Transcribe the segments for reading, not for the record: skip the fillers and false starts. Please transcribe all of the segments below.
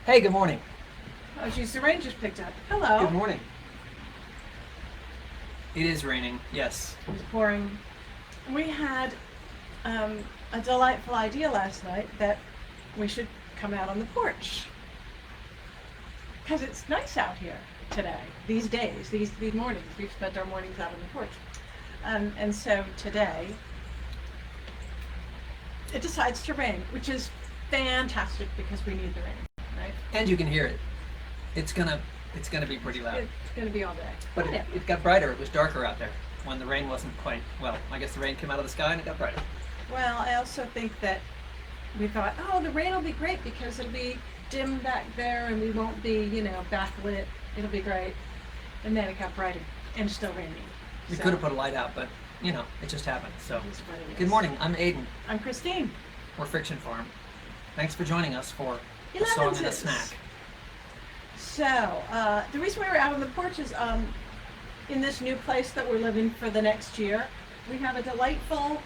Hey, good morning. Oh, geez, the rain just picked up. Good Hello. morning. It is raining, yes. It's pouring. We had a delightful idea last night that we should come out on the porch because it's nice out here today. These days, these mornings, we've spent our mornings out on the porch, and so today it decides to rain, which is fantastic because we need the rain, right? And you can hear it. It's gonna be pretty loud. It's going to be all day. But Yeah. it got brighter. It was darker out there when the rain wasn't quite, well, I guess the rain came out of the sky and it got brighter. Well, I also think that we thought, oh, the rain will be great because it'll be dim back there and we won't be, backlit. It'll be great. And then it got brighter and still raining. We So, could have put a light out, but it just happened. So, it is what it good is. morning. I'm Aiden. I'm Christine. We're Friction Farm. Thanks for joining us for a song and a Elevenses. snack. So, the reason we were out on the porch is in this new place that we're living for the next year, we have a delightful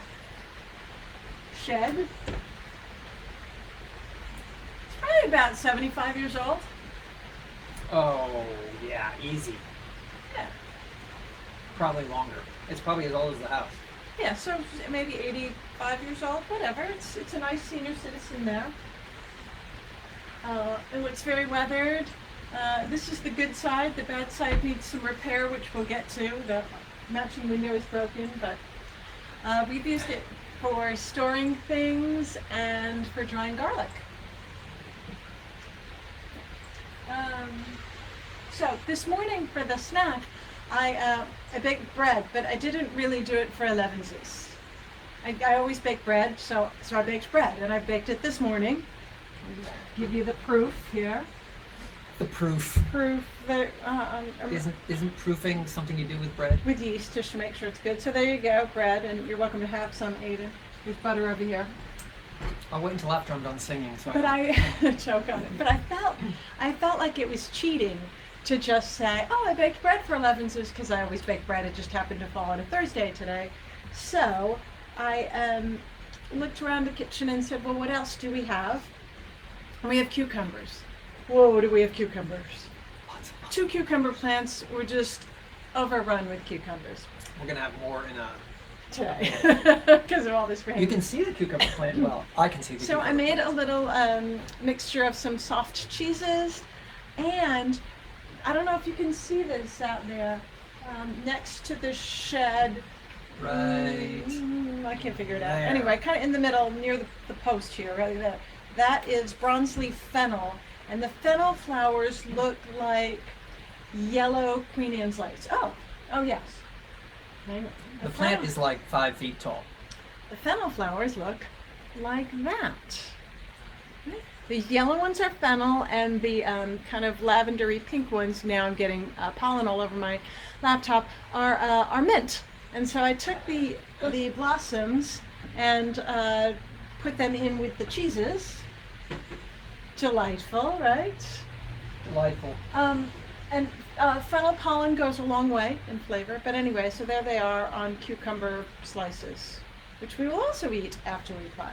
shed. It's probably about 75 years old. Oh, yeah, easy. Yeah. Probably longer. It's probably as old as the house. Yeah, so maybe 85 years old, whatever. It's a nice senior citizen there. And it's very weathered. This is the good side. The bad side needs some repair, which we'll get to. The matching window is broken, but we've used it for storing things and for drying garlic. So this morning for the snack, I baked bread, but I didn't really do it for Elevenses. I always bake bread, so I baked bread, and I baked it this morning. Give you the proof here. The proof. Proof that Isn't proofing something you do with bread? with yeast just to make sure it's good. So there you go, bread, and you're welcome to have some, Aiden. There's butter over here. I'll wait until after I'm done singing. So But I choke on it. But I felt like it was cheating to just say, oh, I baked bread for Elevenses because I always bake bread. It just happened to fall on a Thursday today. So I looked around the kitchen and said, well, what else do we have? And we have cucumbers. Whoa, do we have cucumbers? lots. 2 cucumber plants were just overrun with cucumbers We're gonna have more in a. today because of all this rain. You can see the cucumber plant well. I can see the. So I cucumber made plant. a little mixture of some soft cheeses, and I don't know if you can see this out there next to the shed. Right. I can't figure it out. There. Anyway, kind of in the middle near the post here, right there. That is bronze leaf fennel, and the fennel flowers look like yellow Queen Anne's lace. Oh yes. Hang on. The plant is like 5 feet tall. The fennel flowers look like that. The yellow ones are fennel, and the kind of lavendery pink ones, now I'm getting pollen all over my laptop, are mint. And so I took the blossoms and put them in with the cheeses. Delightful, right? Delightful. And fennel pollen goes a long way in flavor. But anyway, so there they are on cucumber slices, which we will also eat after we fry.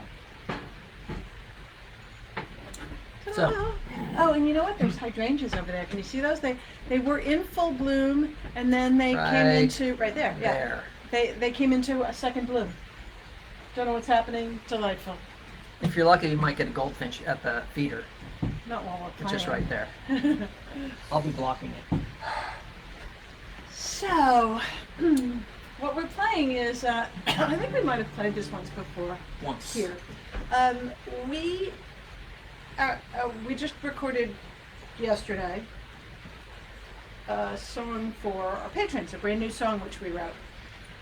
So- Oh, and you know what? There's hydrangeas over there. Can you see those? They were in full bloom, and then they came Right into right there. Yeah. there. They came into a second bloom. Don't know what's happening. Delightful. If you're lucky, you might get a goldfinch at the feeder. Not while we're It's just right playing. there. I'll be blocking it. So, what we're playing is, I think we might have played this once before Once. here. We just recorded yesterday a song for our patrons, a brand new song which we wrote.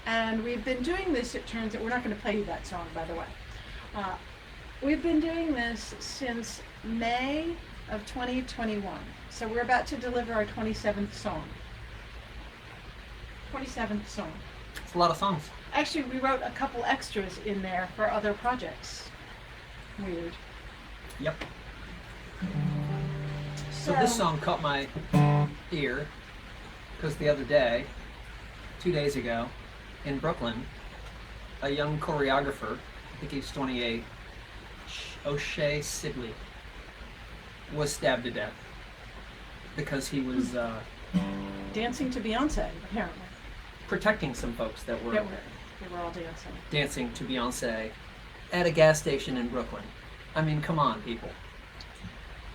And we've been doing this, it turns out, we're not going to play you that song, by the way. We've been doing this since May of 2021. So we're about to deliver our 27th song. 27th song. It's a lot of songs. Actually, we wrote a couple extras in there for other projects. Weird. Yep. So this song caught my ear because the other day, 2 days ago, in Brooklyn, a young choreographer, I think he's 28, O'Shea Sibley, was stabbed to death because he was Dancing to Beyonce, apparently. protecting some folks that were They were all dancing. dancing to Beyonce at a gas station in Brooklyn. I mean, come on, people.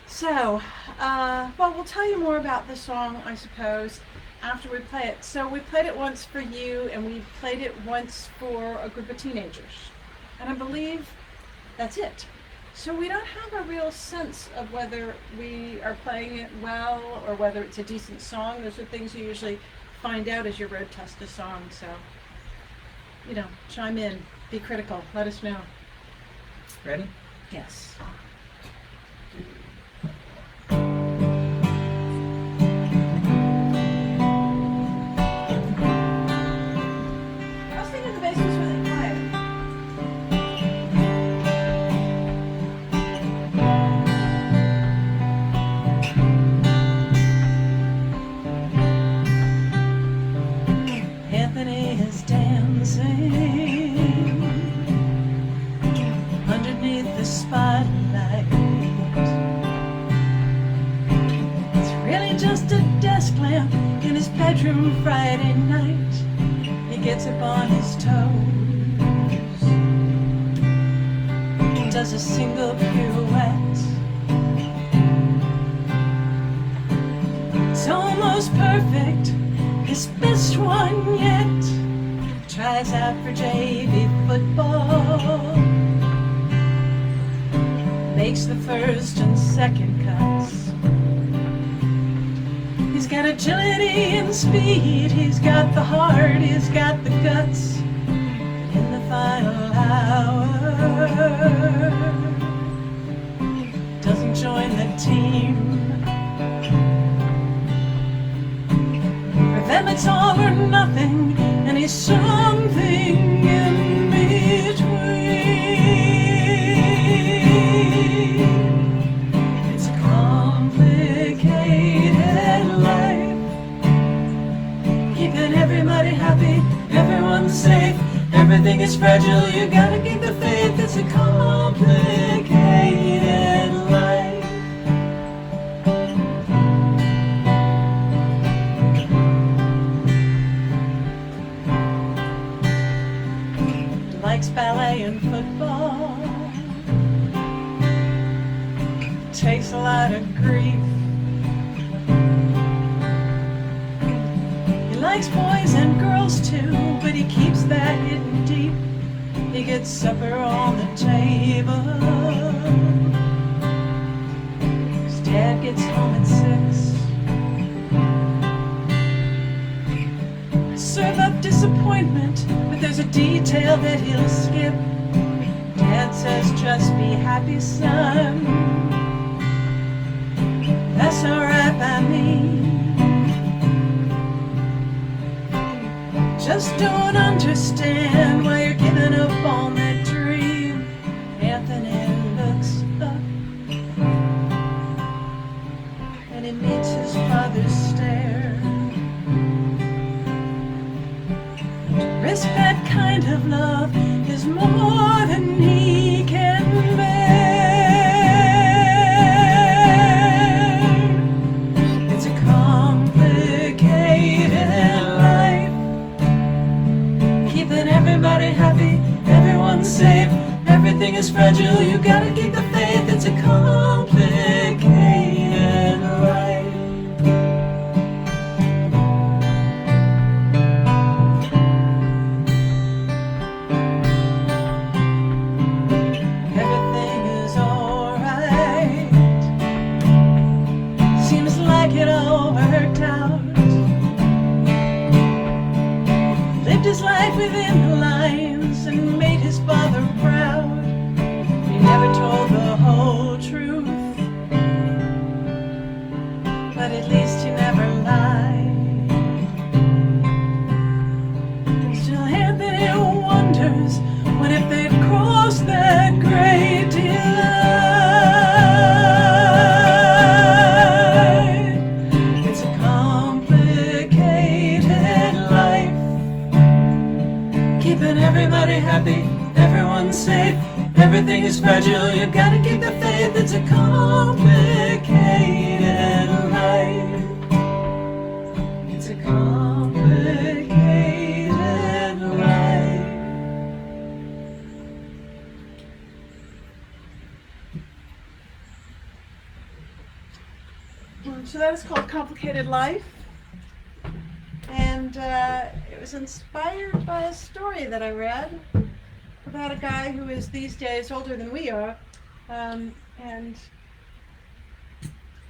So, well, we'll tell you more about the song, I suppose, after we play it. So we played it once for you, and we played it once for a group of teenagers. And I believe that's it. So we don't have a real sense of whether we are playing it well or whether it's a decent song. Those are things you usually find out as you road test a song. So, you know, chime in, be critical, let us know. Ready? Yes. I was thinking the bass was really quiet. Anthony is dancing underneath the spotlight. It's really just a desk lamp in his bedroom Friday night. He gets up on his toes, does a single pirouette. It's almost perfect, his best one yet. Tries out for JV football, makes the first and second cuts. He's got agility and speed, he's got the heart, he's got the guts. In the final hour, doesn't join the team. For them it's all or nothing, and he's something in between. It's a complicated life, keeping everybody happy, everyone's safe. Everything is fragile, you gotta keep the faith. It's a complicated life. Likes ballet and football, takes a lot of grief. He likes boys and girls too, but he keeps that hidden deep. He gets supper on the table, his dad gets home at 6. Serve up disappointment, but there's a detail that he'll skip. Dad says, just be happy, son. That's alright by me. Just don't understand why you're giving up on that dream. Anthony looks up, and he meets his father's stare. Risk that kind of love is more than he can bear. It's a complicated life, keeping everybody happy, everyone's safe. Everything is fragile, you gotta keep the faith. It's a complicated life. His life within the lines and made his father proud. He never told the whole truth, but at least he never lied. Still Anthony wonders, what if they'd crossed that great divide? It's a complicated life, keeping everybody happy, everyone's safe. Everything is fragile, you gotta keep the faith. It's a complicated So that is called Complicated Life. And it was inspired by a story that I read about a guy who is these days older than we are. And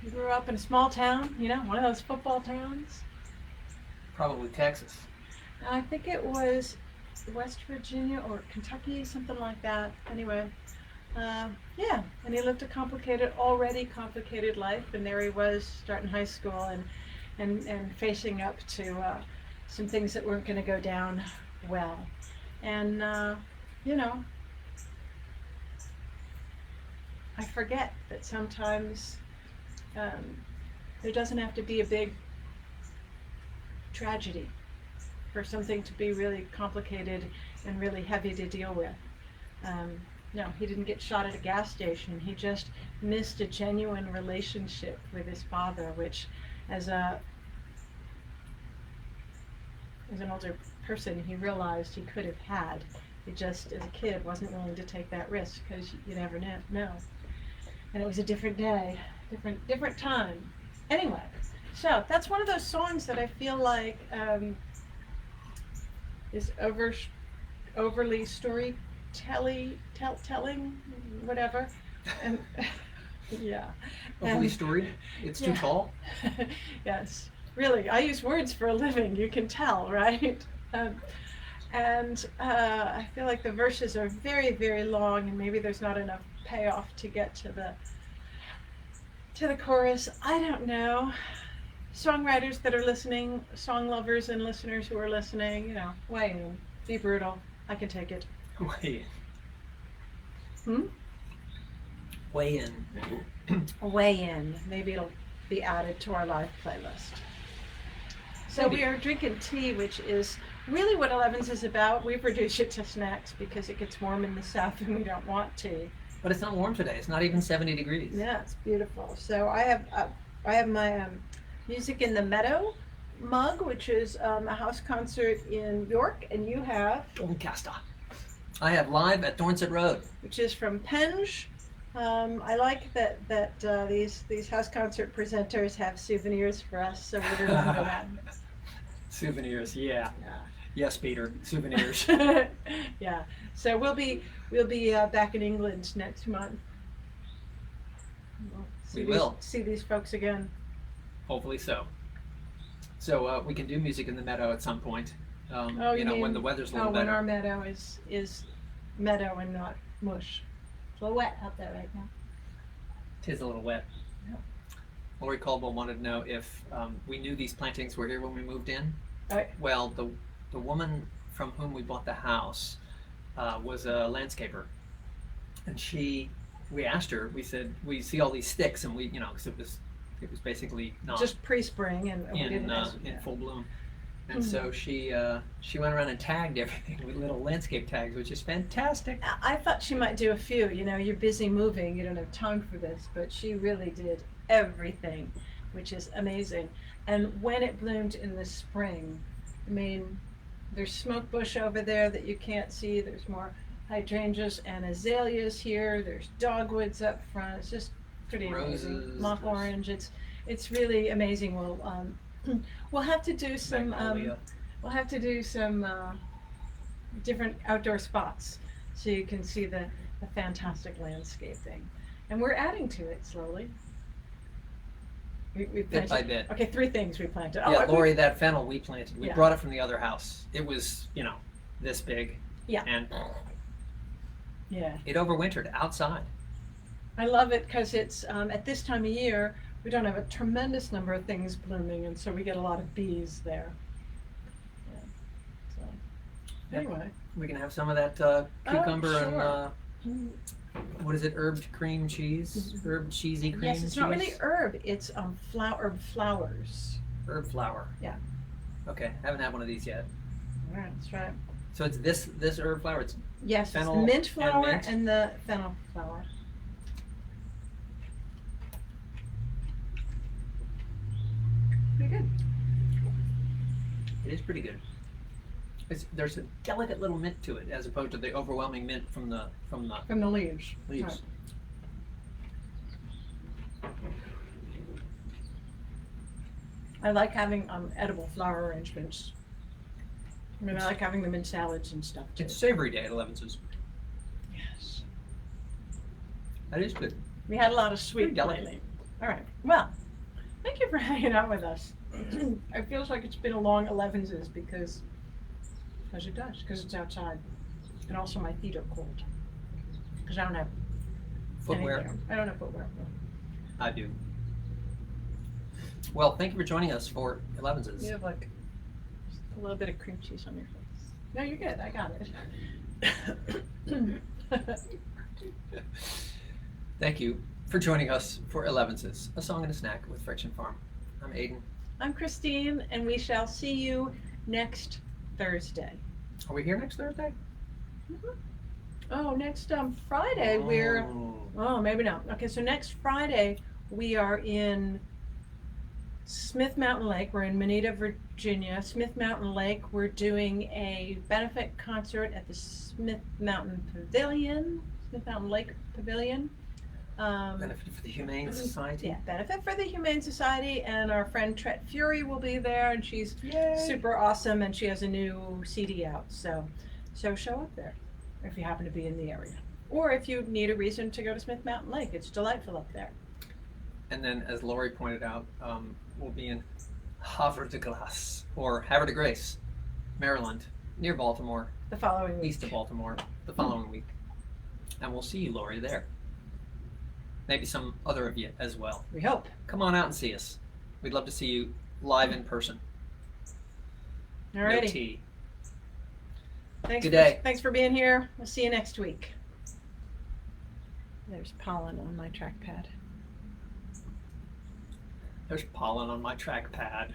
he grew up in a small town, one of those football towns. Probably Texas. I think it was West Virginia or Kentucky, something like that. Anyway, yeah, and he lived a already complicated life, and there he was starting high school and facing up to some things that weren't going to go down well. And, I forget that sometimes there doesn't have to be a big tragedy for something to be really complicated and really heavy to deal with. No, he didn't get shot at a gas station. He just missed a genuine relationship with his father, which as an older person he realized he could have had. He just, as a kid, wasn't willing to take that risk because you never know. And it was a different day, different time. Anyway, so that's one of those songs that I feel like is overly storytelling, whatever. And yeah. Overly storied? It's too tall? Yes. Really, I use words for a living, you can tell, right? And I feel like the verses are very, very long, and maybe there's not enough payoff to get to the chorus. I don't know. Songwriters that are listening, song lovers and listeners who are listening, weigh in. Be brutal. I can take it. Weigh in. Weigh in. Weigh in. Maybe it'll be added to our live playlist. So we are drinking tea, which is really what Elevenses is about. We've reduced it to snacks because it gets warm in the south and we don't want tea. But it's not warm today. It's not even 70 degrees. Yeah, it's beautiful. So I have my Music in the Meadow mug, which is a house concert in York, and you have Doncaster. I have Live at Thornset Road, which is from Penge. I like that these house concert presenters have souvenirs for us, so we're going to remember that. Souvenirs, yeah. Yes, Peter, souvenirs. Yeah. So we'll be back in England next month. We will see these folks again. Hopefully so. So we can do Music in the Meadow at some point. When the weather's a little better. When our meadow is meadow and not mush. It's a little wet out there right now. Tis a little wet. Yep. Lori Caldwell wanted to know if we knew these plantings were here when we moved in. Right. Well, the woman from whom we bought the house was a landscaper, and we asked her. We said we see all these sticks, and we, because it was basically not just pre-spring and in full bloom. And so she went around and tagged everything with little landscape tags, which is fantastic. I thought she might do a few. You're busy moving, you don't have time for this, but she really did everything, which is amazing. And when it bloomed in the spring, there's smoke bush over there that you can't see. There's more hydrangeas and azaleas here. There's dogwoods up front. It's just pretty amazing. Roses, Mock orange. It's really amazing. We'll have to do some different outdoor spots so you can see the fantastic landscaping. And we're adding to it slowly. We planted, bit by bit. Okay, 3 things we planted. Lori, that fennel we planted. We Yeah. brought it from the other house. It was, this big. Yeah. And Yeah. it overwintered outside. I love it because it's at this time of year we don't have a tremendous number of things blooming, and so we get a lot of bees there. Yeah. So anyway, We can have some of that cucumber sure. and what is it? Herbed cream cheese? Herb cheesy cream cheese? Yes, it's not really herb. It's herb flowers. Herb flower. Yeah. Okay, haven't had one of these yet. All right, let's try it. So it's this herb flower. It's Yes, it's fennel mint flower and mint? and the fennel flower. Pretty good. It is pretty good. There's a delicate little mint to it, as opposed to the overwhelming mint from the From the leaves. leaves. I like having edible flower arrangements. I mean, I like having them in salads and stuff too. It's savory day at Elevenses. Yes. That is good. We had a lot of sweet Very delicate. lately. All right. Well, thank you for hanging out with us. It feels like it's been a long Elevenses because it does, because it's outside. And also my feet are cold. Because I don't have Footwear. anything. I don't have footwear. I do. Well, thank you for joining us for Elevenses. You have like just a little bit of cream cheese on your face. No, you're good. I got it. Thank you for joining us for Elevenses, a song and a snack with Friction Farm. I'm Aiden. I'm Christine, and we shall see you next Thursday. Are we here next Thursday? Oh, next Friday we're. Oh, maybe not. Okay, so next Friday we are in Smith Mountain Lake. We're in Manita, Virginia. Smith Mountain Lake. We're doing a benefit concert at the Smith Mountain Pavilion. Smith Mountain Lake Pavilion. Benefit for the Humane Society. Yeah, Benefit for the Humane Society, and our friend Tret Fury will be there, and she's super awesome, and she has a new CD out. So show up there if you happen to be in the area, or if you need a reason to go to Smith Mountain Lake. It's delightful up there. And then, as Lori pointed out, we'll be in Havre de Grace, or Havre de Grace, Maryland, near Baltimore, The following week. east of Baltimore, the following week. And we'll see you, Lori, there. Maybe some other of you as well. We hope. Come on out and see us. We'd love to see you live in person. Alrighty. No tea. Thanks Good day. Thanks for being here. We'll see you next week. There's pollen on my trackpad. There's pollen on my trackpad.